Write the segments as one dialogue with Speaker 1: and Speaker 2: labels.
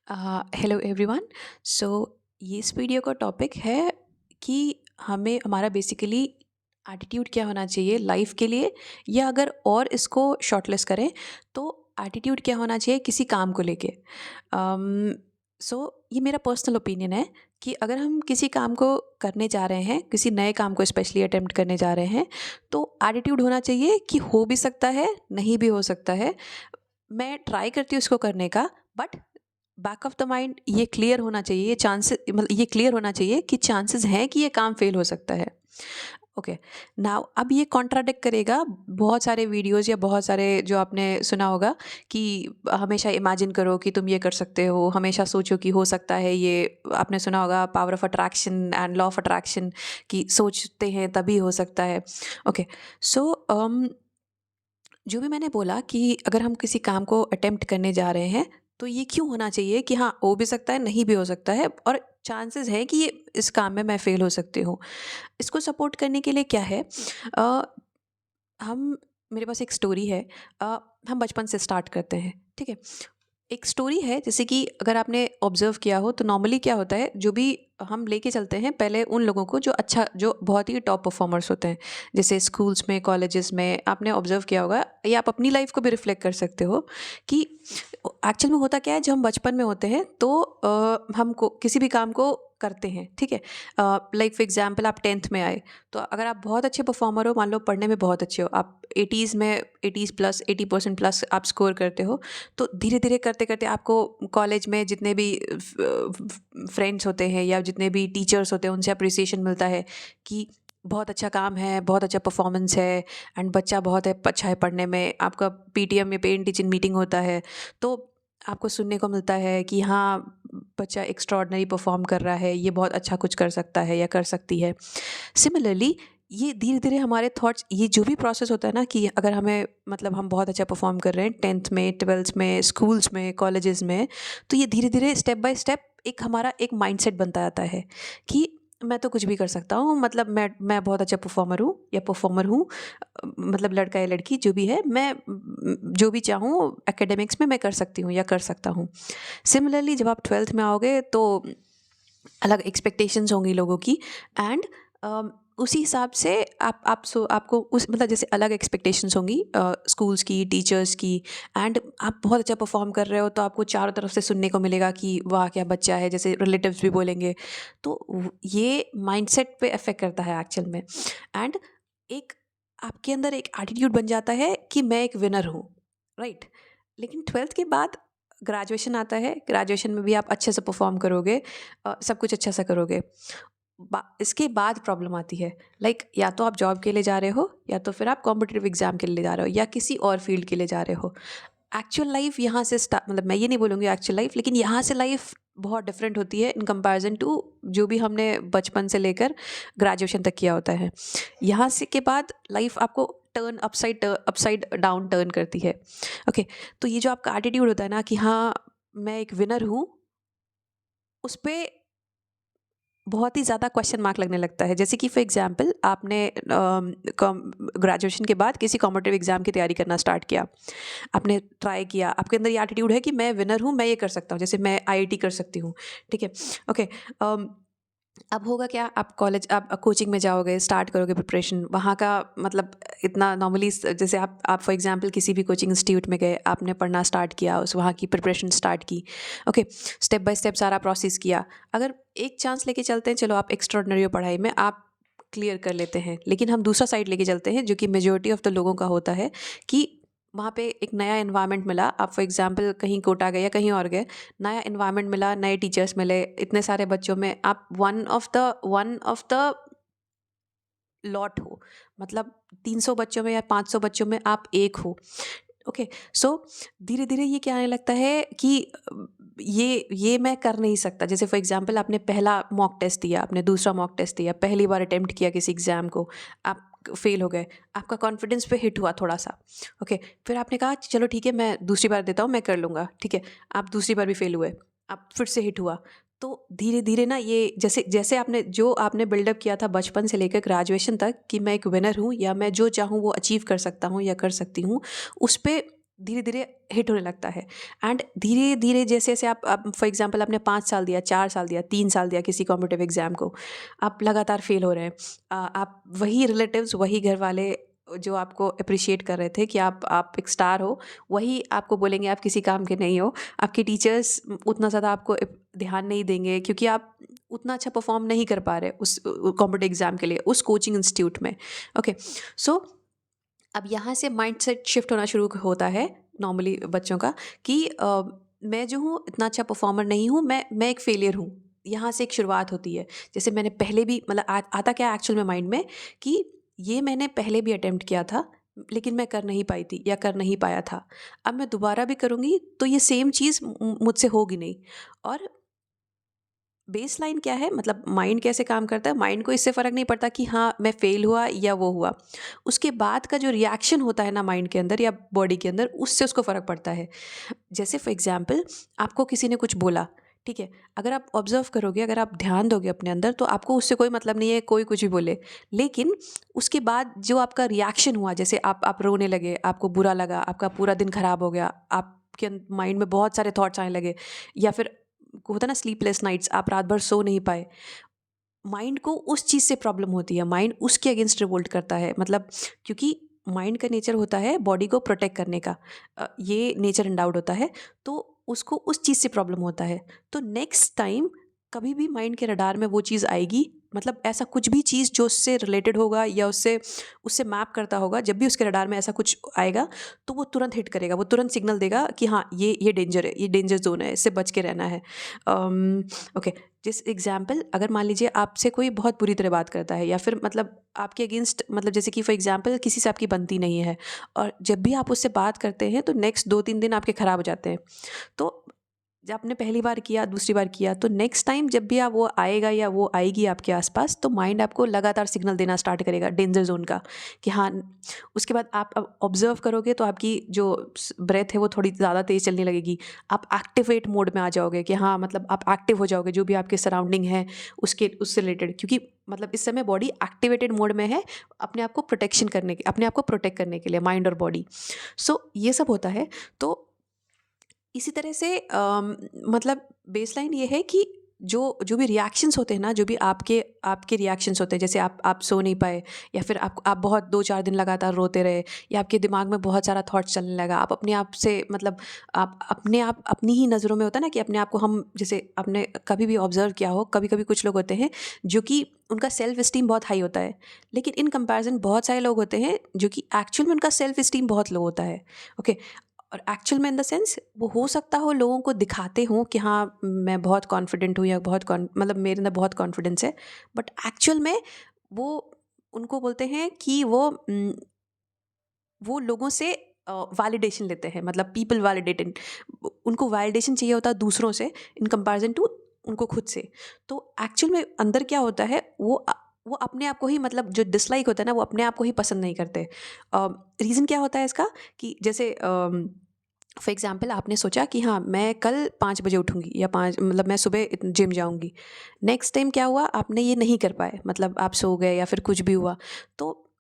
Speaker 1: Hello everyone. सो ये इस video का टॉपिक है कि हमें हमारा बेसिकली एटीट्यूड क्या होना चाहिए लाइफ के लिए, या अगर और इसको शॉर्टलिस्ट करें तो एटीट्यूड क्या होना चाहिए किसी काम को लेके। सो ये मेरा पर्सनल ओपिनियन है कि अगर हम किसी काम को करने जा रहे हैं, किसी नए काम को स्पेशली अटेम्प्ट करने जा रहे हैं, तो एटीट्यूड होना चाहिए कि हो भी सकता है, नहीं भी हो सकता है। मैं ट्राई करती हूँ इसको करने का, but back of the mind ये क्लियर होना चाहिए, ये चांसेस मतलब ये क्लियर होना चाहिए कि चांसेस हैं कि ये काम फेल हो सकता है। ओके, नाउ अब ये कॉन्ट्राडिक्ट करेगा बहुत सारे वीडियोस या बहुत सारे जो आपने सुना होगा कि हमेशा इमेजिन करो कि तुम ये कर सकते हो, हमेशा सोचो कि हो सकता है ये। आपने सुना होगा power of attraction and law of attraction, कि सोचते हैं तभी हो सकता है। ओके, सो जो भी मैंने बोला कि अगर हम किसी काम को अटेम्प्ट करने जा रहे हैं तो ये क्यों होना चाहिए कि हाँ हो भी सकता है, नहीं भी हो सकता है, और चांसेस है कि ये इस काम में मैं फेल हो सकती हूँ। इसको सपोर्ट करने के लिए क्या है, अ, हम मेरे पास एक स्टोरी है। हम बचपन से स्टार्ट करते हैं, ठीक है। एक स्टोरी है, जैसे कि अगर आपने ऑब्जर्व किया हो तो नॉर्मली क्या होता है, जो भी हम लेके चलते हैं पहले उन लोगों को जो अच्छा, जो बहुत ही टॉप परफॉर्मर्स होते हैं, जैसे स्कूल्स में, कॉलेजेस में आपने ऑब्जर्व किया होगा, या आप अपनी लाइफ को भी रिफ्लेक्ट कर सकते हो कि एक्चुअल में होता क्या है। जब हम बचपन में होते हैं तो हमको किसी भी काम को करते हैं, ठीक है। लाइक फॉर एग्जांपल आप 10th में आए, तो अगर आप बहुत अच्छे परफॉर्मर हो, मान लो पढ़ने में बहुत अच्छे हो, आप 80s में 80s प्लस 80% प्लस आप स्कोर करते हो, तो धीरे धीरे करते करते आपको कॉलेज में जितने भी फ्रेंड्स होते हैं या जितने भी टीचर्स होते हैं उनसे अप्रिसिएशन मिलता है कि बहुत अच्छा काम है, बहुत अच्छा परफॉर्मेंस है, एंड बच्चा बहुत है अच्छा है पढ़ने में। आपका पीटीएम या पेरेंट टीचर मीटिंग होता है, तो आपको सुनने को मिलता है कि हाँ बच्चा एक्स्ट्रॉर्डनरी परफॉर्म कर रहा है, ये बहुत अच्छा कुछ कर सकता है या कर सकती है। सिमिलरली ये धीरे धीरे हमारे थॉट्स, ये जो भी प्रोसेस होता है ना, कि अगर हमें मतलब हम बहुत अच्छा परफॉर्म कर रहे हैं 10th में, 12th में, स्कूल्स में, कॉलेजेस में, तो ये धीरे धीरे स्टेप बाय स्टेप एक हमारा एक माइंडसेट बनता जाता है कि मैं तो कुछ भी कर सकता हूँ, मतलब मैं बहुत अच्छा परफॉर्मर हूँ या परफॉर्मर हूँ। मतलब लड़का या लड़की जो भी है, मैं जो भी चाहूँ एकेडमिक्स में मैं कर सकती हूँ या कर सकता हूँ। सिमिलरली जब आप 12th में आओगे तो अलग एक्सपेक्टेशंस होंगी लोगों की, एंड उसी हिसाब से आपको उस मतलब जैसे अलग एक्सपेक्टेशंस होंगी स्कूल्स की, टीचर्स की, एंड आप बहुत अच्छा परफॉर्म कर रहे हो तो आपको चारों तरफ से सुनने को मिलेगा कि वाह क्या बच्चा है, जैसे रिलेटिव्स भी बोलेंगे। तो ये माइंडसेट पे अफेक्ट करता है एक्चुअल में, एंड एक आपके अंदर एक एटीट्यूड बन जाता है कि मैं एक विनर हूँ, राइट। लेकिन 12th के बाद ग्रेजुएशन आता है, ग्रेजुएशन में भी आप अच्छे से परफॉर्म करोगे, सब कुछ अच्छा सा करोगे। इसके बाद प्रॉब्लम आती है, लाइक या तो आप जॉब के लिए जा रहे हो, या तो फिर आप कॉम्पिटिटिव एग्जाम के लिए जा रहे हो, या किसी और फील्ड के लिए जा रहे हो। एक्चुअल लाइफ यहाँ से स्टार्ट, मतलब मैं ये नहीं बोलूँगी एक्चुअल लाइफ, लेकिन यहाँ से लाइफ बहुत डिफरेंट होती है इन कंपैरिजन टू जो भी हमने बचपन से लेकर ग्रेजुएशन तक किया होता है। यहाँ से के बाद लाइफ आपको टर्न अपसाइड डाउन टर्न करती है। ओके, तो ये जो आपका एटीट्यूड होता है ना कि हाँ मैं एक विनर हूँ, उस पर बहुत ही ज़्यादा क्वेश्चन मार्क लगने लगता है। जैसे कि फॉर एग्जांपल आपने ग्रेजुएशन के बाद किसी कॉम्पिटिटिव एग्जाम की तैयारी करना स्टार्ट किया, आपने ट्राई किया, आपके अंदर ये एटीट्यूड है कि मैं विनर हूँ, मैं ये कर सकता हूँ, जैसे मैं आईआईटी कर सकती हूँ, ठीक है। ओके, अब होगा क्या, आप कॉलेज, आप कोचिंग में जाओगे, स्टार्ट करोगे प्रिपरेशन, वहाँ का मतलब इतना नॉर्मली जैसे आप फॉर एग्जांपल किसी भी कोचिंग इंस्टीट्यूट में गए, आपने पढ़ना स्टार्ट किया, उस वहाँ की प्रिपरेशन स्टार्ट की। ओके, स्टेप बाय स्टेप सारा प्रोसेस किया। अगर एक चांस लेके चलते हैं, चलो आप एक्स्ट्रॉर्डनरी हो पढ़ाई में, आप क्लियर कर लेते हैं, लेकिन हम दूसरा साइड लेके चलते हैं जो कि मेजोरिटी ऑफ द लोगों का होता है कि वहाँ पे एक नया एनवायरनमेंट मिला, आप फॉर एग्जांपल कहीं कोटा गए या कहीं और गए, नया एनवायरनमेंट मिला, नए टीचर्स मिले, इतने सारे बच्चों में आप वन ऑफ द लॉट हो, मतलब 300 बच्चों में या 500 बच्चों में आप एक हो। ओके, सो धीरे धीरे ये क्या आने लगता है कि ये मैं कर नहीं सकता। जैसे फॉर एग्जांपल आपने पहला मॉक टेस्ट दिया, आपने दूसरा मॉक टेस्ट दिया, पहली बार अटेम्प्ट किया किसी एग्जाम को, आप फेल हो गए, आपका कॉन्फिडेंस पे हिट हुआ थोड़ा सा। ओके, फिर आपने कहा चलो ठीक है मैं दूसरी बार देता हूँ, मैं कर लूँगा, ठीक है। आप दूसरी बार भी फेल हुए, आप फिर से हिट हुआ। तो धीरे धीरे ना ये जैसे जैसे आपने बिल्डअप किया था बचपन से लेकर ग्रेजुएशन तक कि मैं एक विनर हूँ या मैं जो चाहूँ वो अचीव कर सकता हूँ या कर सकती हूँ, उस पे धीरे धीरे हिट होने लगता है। एंड धीरे धीरे जैसे जैसे आप फॉर एग्जांपल आपने 5 साल दिया, 4 साल दिया, 3 साल दिया किसी कॉम्पिटिटिव एग्जाम को, आप लगातार फेल हो रहे हैं। आप वही रिलेटिव्स, वही घर वाले जो आपको अप्रिशिएट कर रहे थे कि आप एक स्टार हो, वही आपको बोलेंगे आप किसी काम के नहीं हो। आपके टीचर्स उतना ज़्यादा आपको ध्यान नहीं देंगे क्योंकि आप उतना अच्छा परफॉर्म नहीं कर पा रहे उस कॉम्पिटिटिव एग्जाम के लिए उस कोचिंग इंस्टीट्यूट में। ओके, सो अब यहाँ से माइंडसेट शिफ्ट होना शुरू होता है नॉर्मली बच्चों का कि मैं जो हूँ इतना अच्छा परफॉर्मर नहीं हूँ, मैं एक फेलियर हूँ। यहाँ से एक शुरुआत होती है। जैसे मैंने पहले भी मतलब आता क्या एक्चुअल में माइंड में कि ये मैंने पहले भी अटेम्प्ट किया था, लेकिन मैं कर नहीं पाई थी या कर नहीं पाया था। अब मैं दोबारा भी करूँगी तो ये सेम चीज़ मुझसे होगी नहीं। और बेसलाइन क्या है, मतलब माइंड कैसे काम करता है, माइंड को इससे फ़र्क नहीं पड़ता कि हाँ मैं फेल हुआ या वो हुआ। उसके बाद का जो रिएक्शन होता है ना माइंड के अंदर या बॉडी के अंदर, उससे उसको फ़र्क पड़ता है। जैसे फॉर एग्जांपल आपको किसी ने कुछ बोला, ठीक है, अगर आप ऑब्जर्व करोगे, अगर आप ध्यान दोगे अपने अंदर, तो आपको उससे कोई मतलब नहीं है कोई कुछ भी बोले। लेकिन उसके बाद जो आपका रिएक्शन हुआ, जैसे आप रोने लगे, आपको बुरा लगा, आपका पूरा दिन खराब हो गया, आपके माइंड में बहुत सारे थॉट्स आने लगे, या फिर होता ना स्लीपलेस नाइट्स, आप रात भर सो नहीं पाए। माइंड को उस चीज़ से प्रॉब्लम होती है, माइंड उसके अगेंस्ट रिवोल्ट करता है। मतलब क्योंकि माइंड का नेचर होता है बॉडी को प्रोटेक्ट करने का, ये नेचर एंडाउड होता है, तो उसको उस चीज़ से प्रॉब्लम होता है। तो नेक्स्ट टाइम कभी भी माइंड के रडार में वो चीज़ आएगी, मतलब ऐसा कुछ भी चीज़ जो उससे रिलेटेड होगा या उससे उससे मैप करता होगा, जब भी उसके रडार में ऐसा कुछ आएगा तो वो तुरंत हिट करेगा, वो तुरंत सिग्नल देगा कि हाँ ये डेंजर है, ये डेंजर जोन है, इससे बच के रहना है। ओके, जिस एग्जाम्पल, अगर मान लीजिए आपसे कोई बहुत बुरी तरह बात करता है या फिर मतलब आपके अगेंस्ट, मतलब जैसे कि फॉर एग्जाम्पल किसी से आपकी बनती नहीं है, और जब भी आप उससे बात करते हैं तो नेक्स्ट 2-3 दिन आपके ख़राब हो जाते हैं। तो जब आपने पहली बार किया, दूसरी बार किया, तो नेक्स्ट टाइम जब भी आप वो आएगा या वो आएगी आपके आसपास, तो माइंड आपको लगातार सिग्नल देना स्टार्ट करेगा डेंजर जोन का कि हाँ। उसके बाद आप अब ऑब्जर्व करोगे तो आपकी जो ब्रेथ है वो थोड़ी ज़्यादा तेज़ चलने लगेगी। आप एक्टिवेट मोड में आ जाओगे कि हाँ, मतलब आप एक्टिव हो जाओगे, जो भी आपके सराउंडिंग है उसके उससे रिलेटेड, क्योंकि मतलब इस समय बॉडी एक्टिवेटेड मोड में है, अपने आप को प्रोटेक्शन करने के, अपने आप को प्रोटेक्ट करने के लिए, माइंड और बॉडी। सो ये सब होता है। तो इसी तरह से मतलब बेसलाइन ये है कि जो जो भी रिएक्शंस होते हैं ना, जो भी आपके आपके रिएक्शंस होते हैं, जैसे आप सो नहीं पाए, या फिर आप बहुत 2-4 दिन लगातार रोते रहे, या आपके दिमाग में बहुत सारा थॉट्स चलने लगा, आप अपने आप से मतलब आप अपने आप अपनी ही नज़रों में, होता है ना कि अपने आप को हम, जैसे आपने कभी भी ऑब्जर्व किया हो, कभी कभी कुछ लोग होते हैं जो कि उनका सेल्फ इस्टीम बहुत हाई होता है, लेकिन इन कंपैरिजन बहुत सारे लोग होते हैं जो कि एक्चुअल में उनका सेल्फ इस्टीम बहुत लो होता है। ओके, और एक्चुअल में इन द सेंस वो हो सकता हो लोगों को दिखाते हों कि हाँ मैं बहुत कॉन्फिडेंट हूँ या बहुत मतलब मेरे अंदर बहुत कॉन्फिडेंस है, बट एक्चुअल में वो, उनको बोलते हैं कि वो लोगों से वैलिडेशन लेते हैं, मतलब पीपल वैलिडेटेड, उनको वैलिडेशन चाहिए होता है दूसरों से इन कंपैरिजन टू उनको खुद से। तो एक्चुअल में अंदर क्या होता है, वो अपने आप को ही, मतलब जो डिसलाइक होता है ना, वो अपने आप को ही पसंद नहीं करते। रीज़न क्या होता है इसका कि जैसे फॉर एग्जाम्पल आपने सोचा कि हाँ मैं कल 5 बजे उठूँगी या 5 मतलब मैं सुबह जिम जाऊँगी। नेक्स्ट टाइम क्या हुआ, आपने ये नहीं कर पाए, मतलब आप सो गए या फिर कुछ भी हुआ। तो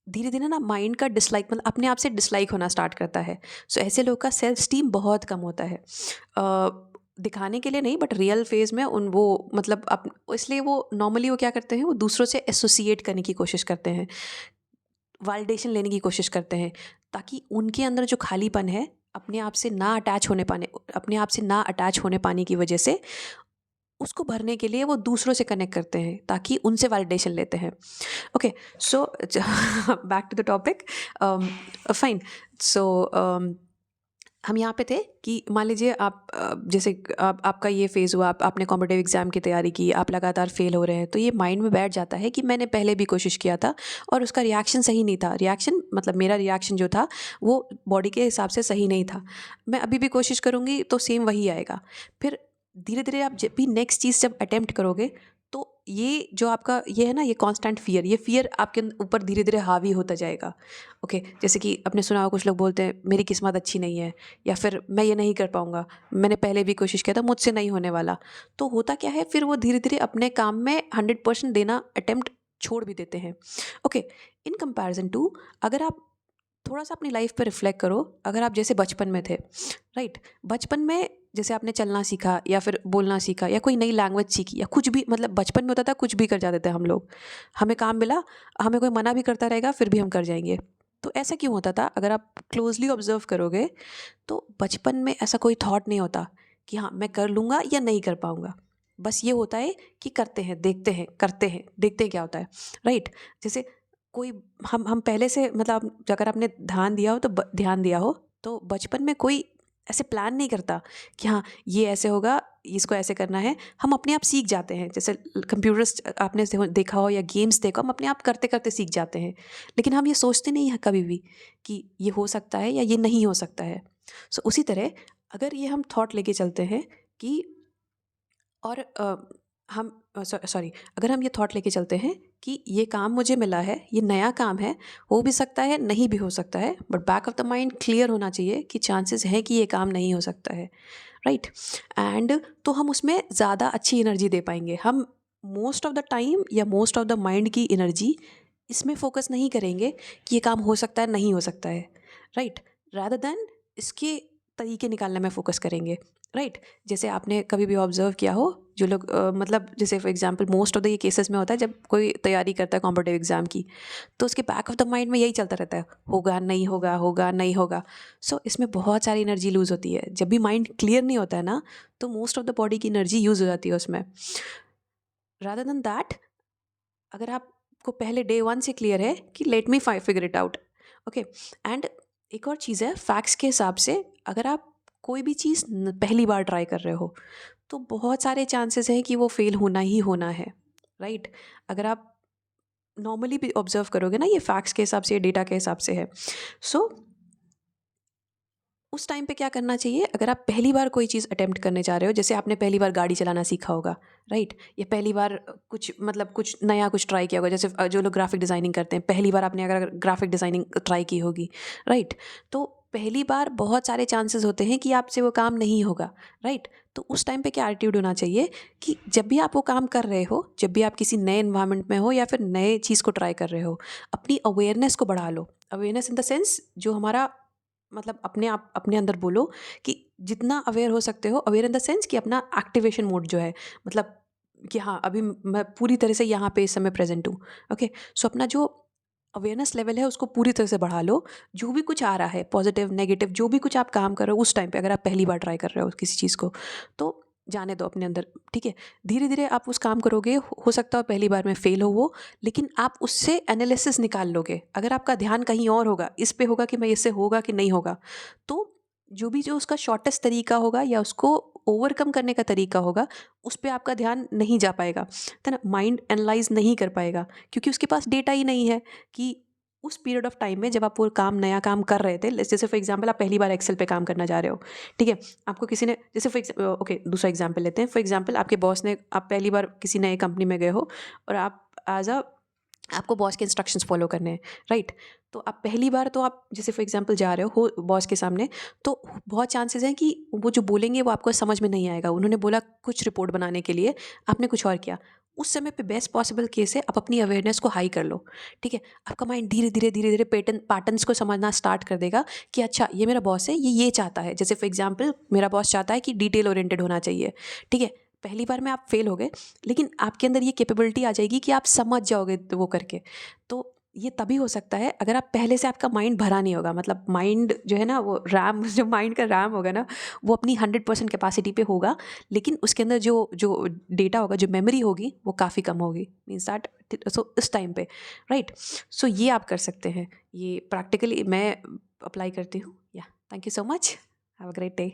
Speaker 1: धीरे धीरे ना माइंड का डिसलाइक, मतलब अपने आप से डिसलाइक होना स्टार्ट करता है। सो ऐसे लोग का सेल्फ स्टीम बहुत कम होता है। दिखाने के लिए नहीं, बट रियल फेज में उन वो मतलब इसलिए वो नॉर्मली वो क्या करते हैं, वो दूसरों से एसोसिएट करने की कोशिश करते हैं, वैलिडेशन लेने की कोशिश करते हैं, ताकि उनके अंदर जो खालीपन है, अपने आप से ना अटैच होने पाने की वजह से उसको भरने के लिए वो दूसरों से कनेक्ट करते हैं, ताकि उनसे वैलिडेशन लेते हैं। Okay, so back to the topic. Fine. So हम यहाँ पे थे कि मान लीजिए आप जैसे आपका ये फेज़ हुआ, आपने कॉम्पिटिटिव एग्ज़ाम की तैयारी की, आप लगातार फेल हो रहे हैं, तो ये माइंड में बैठ जाता है कि मैंने पहले भी कोशिश किया था और उसका रिएक्शन सही नहीं था। रिएक्शन मतलब मेरा रिएक्शन जो था वो बॉडी के हिसाब से सही नहीं था। मैं अभी भी कोशिश करूँगी तो सेम वही आएगा। फिर धीरे धीरे आप जब भी नेक्स्ट चीज़ जब अटेम्प्ट करोगे, तो ये जो आपका ये है ना, ये कांस्टेंट फियर, ये फियर आपके ऊपर धीरे धीरे हावी होता जाएगा। ओके, जैसे कि आपने सुना होगा कुछ लोग बोलते हैं मेरी किस्मत अच्छी नहीं है, या फिर मैं ये नहीं कर पाऊँगा, मैंने पहले भी कोशिश किया था, मुझसे नहीं होने वाला। तो होता क्या है, फिर वो धीरे धीरे अपने काम में 100% देना अटेम्प्ट छोड़ भी देते हैं। ओके, इन कंपैरिजन टू, अगर आप थोड़ा सा अपनी लाइफ पे रिफ्लेक्ट करो। अगर आप जैसे बचपन में थे, राइट, बचपन में जैसे आपने चलना सीखा या फिर बोलना सीखा या कोई नई लैंग्वेज सीखी या कुछ भी, मतलब बचपन में होता था कुछ भी कर जाते थे हम लोग। हमें काम मिला, हमें कोई मना भी करता रहेगा फिर भी हम कर जाएंगे। तो ऐसा क्यों होता था? अगर आप क्लोजली ऑब्जर्व करोगे तो बचपन में ऐसा कोई थॉट नहीं होता कि हाँ मैं कर लूँगा या नहीं कर पाऊँगा। बस ये होता है कि करते हैं, देखते हैं, करते हैं, देखते हैं क्या होता है, राइट। जैसे कोई, हम पहले से, मतलब अगर आपने ध्यान दिया हो तो ध्यान दिया हो तो बचपन में कोई ऐसे प्लान नहीं करता कि हाँ ये ऐसे होगा, इसको ऐसे करना है। हम अपने आप सीख जाते हैं। जैसे कंप्यूटर्स आपने देखा हो या गेम्स देखा हो, हम अपने आप करते करते सीख जाते हैं। लेकिन हम ये सोचते नहीं हैं कभी भी कि ये हो सकता है या ये नहीं हो सकता है। सो उसी तरह अगर ये हम थॉट लेके चलते हैं कि, और हम सॉरी, अगर हम ये थॉट लेके चलते हैं कि ये काम मुझे मिला है, ये नया काम है, हो भी सकता है नहीं भी हो सकता है, but back of the mind clear होना चाहिए कि चांसेस हैं कि ये काम नहीं हो सकता है, राइट। एंड तो हम उसमें ज़्यादा अच्छी एनर्जी दे पाएंगे। हम मोस्ट ऑफ द टाइम या मोस्ट ऑफ द माइंड की एनर्जी इसमें फोकस नहीं करेंगे कि ये काम हो सकता है नहीं हो सकता है, राइट, रादर देन इसके तरीके निकालने में फोकस करेंगे, राइट। जैसे आपने कभी भी ऑब्जर्व किया हो, जो लोग मतलब जैसे for example most of the ये केसेस में होता है जब कोई तैयारी करता है कॉम्पिटिटिव एग्जाम की, तो उसके बैक ऑफ द माइंड में यही चलता रहता है, होगा नहीं होगा, होगा नहीं होगा। सो इसमें बहुत सारी एनर्जी लूज़ होती है। जब भी माइंड क्लियर नहीं होता है ना, तो मोस्ट ऑफ द बॉडी की एनर्जी यूज़ हो जाती है उसमें। रादर देन दैट, अगर आपको पहले डे वन से क्लियर है कि let me figure it out, okay. And एक और चीज़ है, फैक्ट्स के हिसाब से अगर आप कोई भी चीज़ पहली बार ट्राई कर रहे हो तो बहुत सारे चांसेस हैं कि वो फेल होना ही होना है, राइट। अगर आप नॉर्मली भी ऑब्जर्व करोगे ना, ये फैक्ट्स के हिसाब से, डेटा के हिसाब से है। सो उस टाइम पे क्या करना चाहिए? अगर आप पहली बार कोई चीज़ अटेम्प्ट करने जा रहे हो, जैसे आपने पहली बार गाड़ी चलाना सीखा होगा, राइट, या पहली बार कुछ, मतलब कुछ नया कुछ ट्राई किया होगा, जैसे जो लोग ग्राफिक डिज़ाइनिंग करते हैं, पहली बार आपने अगर ग्राफिक डिज़ाइनिंग ट्राई की होगी, राइट, तो पहली बार बहुत सारे चांसेस होते हैं कि आपसे वो काम नहीं होगा, राइट। तो उस टाइम पे क्या एटीट्यूड होना चाहिए कि जब भी आप वो काम कर रहे हो, जब भी आप किसी नए इन्वायरमेंट में हो या फिर नए चीज़ को ट्राई कर रहे हो, अपनी अवेयरनेस को बढ़ा लो। अवेयरनेस इन द सेंस, जो हमारा, मतलब अपने आप अपने अंदर बोलो कि जितना अवेयर हो सकते हो, अवेयर इन द सेंस कि अपना एक्टिवेशन मोड जो है, मतलब कि हाँ अभी मैं पूरी तरह से यहाँ पे इस समय प्रेजेंट हूँ, ओके। सो अपना जो अवेयरनेस लेवल है उसको पूरी तरह से बढ़ा लो। जो भी कुछ आ रहा है, पॉजिटिव नेगेटिव, जो भी कुछ आप काम कर रहे हो उस टाइम पे, अगर आप पहली बार ट्राई कर रहे हो किसी चीज़ को, तो जाने दो अपने अंदर, ठीक है। धीरे धीरे आप उस काम करोगे, हो सकता है पहली बार में फेल हो वो, लेकिन आप उससे एनालिसिस निकाल लोगे। अगर आपका ध्यान कहीं और होगा, इस पे होगा कि मैं इससे होगा कि नहीं होगा, तो जो उसका शॉर्टेस्ट तरीका होगा या उसको ओवरकम करने का तरीका होगा, उस पे आपका ध्यान नहीं जा पाएगा, है ना। माइंड एनालाइज नहीं कर पाएगा क्योंकि उसके पास डेटा ही नहीं है कि उस पीरियड ऑफ टाइम में जब आप वो काम, नया काम कर रहे थे, जैसे फॉर एग्जांपल आप पहली बार एक्सेल पे काम करना जा रहे हो, ठीक है। आपको किसी ने, जैसे ओके दूसरा एग्जांपल लेते हैं। फॉर एग्जांपल आपके बॉस ने, आप पहली बार किसी नए कंपनी में गए हो और आप एज अ, आपको बॉस के इंस्ट्रक्शंस फॉलो करने हैं, राइट। तो आप पहली बार, तो आप जैसे फॉर एग्जांपल जा रहे हो बॉस के सामने, तो बहुत चांसेस हैं कि वो जो बोलेंगे वो आपको समझ में नहीं आएगा। उन्होंने बोला कुछ रिपोर्ट बनाने के लिए, आपने कुछ और किया। उस समय पे बेस्ट पॉसिबल केस है आप अपनी अवेयरनेस को हाई कर लो, ठीक है। आपका माइंड धीरे धीरे धीरे धीरे पैटर्न्स को समझना स्टार्ट कर देगा कि अच्छा ये मेरा बॉस है, ये चाहता है। जैसे फॉर एग्जांपल मेरा बॉस चाहता है कि डिटेल ओरिएंटेड होना चाहिए, ठीक है। पहली बार में आप फेल हो गए, लेकिन आपके अंदर ये कैपेबिलिटी आ जाएगी कि आप समझ जाओगे वो करके। तो ये तभी हो सकता है अगर आप पहले से, आपका माइंड भरा नहीं होगा, मतलब माइंड जो है ना, वो रैम जो माइंड का रैम होगा ना, वो अपनी 100% कैपेसिटी पे होगा, लेकिन उसके अंदर जो जो डेटा होगा, जो मेमोरी होगी, वो काफ़ी कम होगी। मीन्स दैट, सो इस टाइम पे, राइट। सो ये आप कर सकते हैं, ये प्रैक्टिकली मैं अप्लाई करती हूँ। या thank you so much, have a great day.